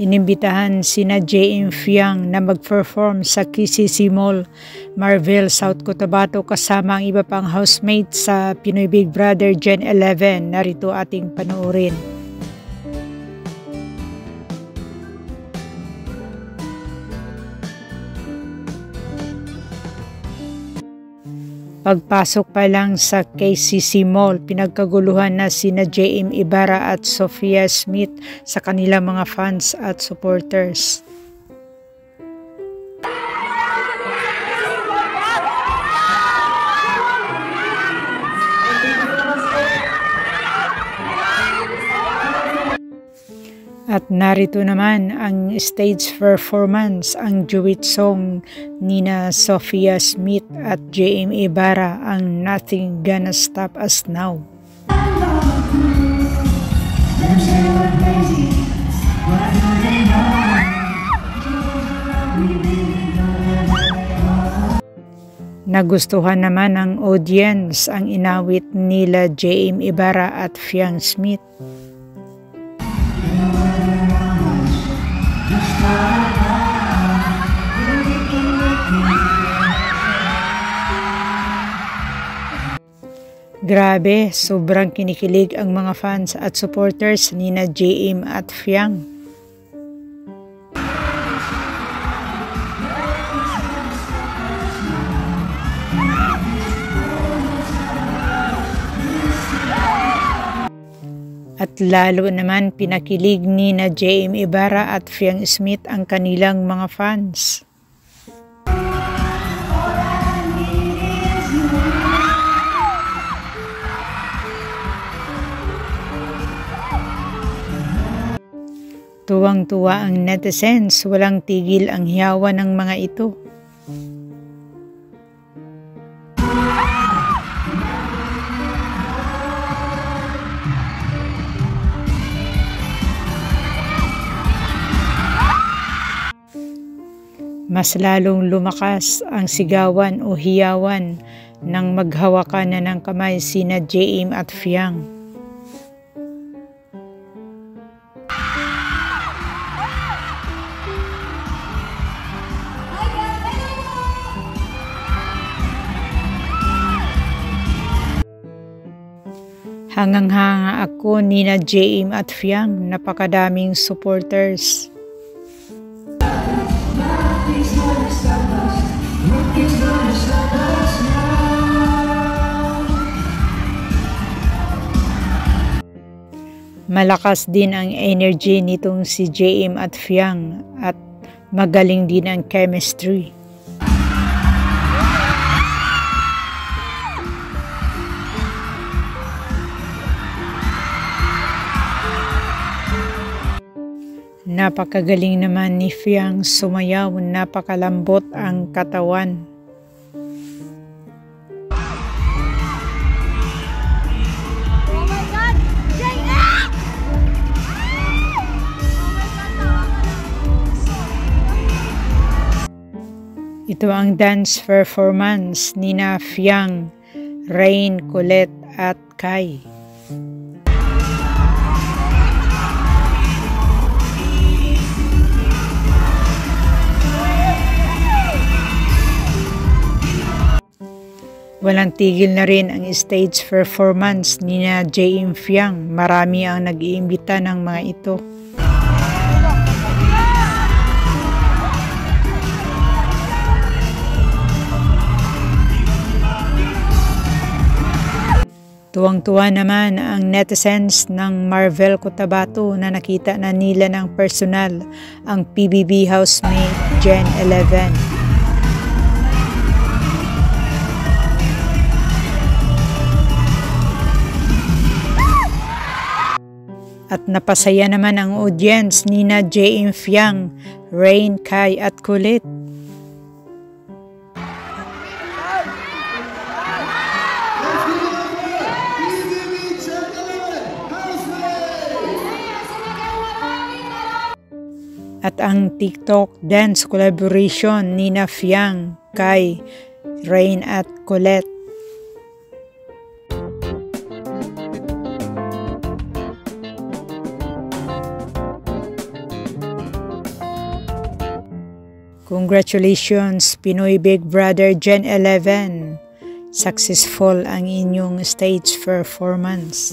Inimbitahan sina JM Fiang na mag-perform sa KCC Mall, Marvel, South Cotabato kasama ang iba pang housemates sa Pinoy Big Brother Gen 11. Narito ating panoorin. Pagpasok pa lang sa KCC Mall, pinagkaguluhan na sina JM Ibarra at Sofia Smith sa kanilang mga fans at supporters. At narito naman ang stage performance, ang duet song nina Sofia Smith at JM Ibarra, ang Nothing Gonna Stop Us Now. Nagustuhan naman ng audience ang inawit nila JM Ibarra at Fiang Smith. Grabe, sobrang kinikilig ang mga fans at supporters nina JM at Fiang. At lalo naman pinakilig nina JM Ibarra at Fiang Smith ang kanilang mga fans. Tuwang-tuwa ang netizens, walang tigil ang hiyawan ng mga ito. Mas lalong lumakas ang sigawan o hiyawan nang maghawakan na ng kamay sina JM at Fiang. Hangang-hanga ako nina JM at Fiang, napakadaming supporters. Malakas din ang energy nitong si JM at Fiang at magaling din ang chemistry. Napakagaling naman ni Fiang sumayaw, napakalambot ang katawan. Ito ang dance performance nina Fiang, Rain, Colette at Kai. Walang tigil na rin ang stage performance nina JM Fiang. Marami ang nag-iimbita ng mga ito. Tuwang-tuwa naman ang netizens ng Marvel Cotabato na nakita na nila ng personal ang PBB housemate Gen 11. At napasaya naman ang audience nina JM Fiang, Rain, Kai at Colette. At ang TikTok dance collaboration nina Fiang, Kai, Rain at Colette. Congratulations, Pinoy Big Brother Gen 11! Successful ang inyong stage performance.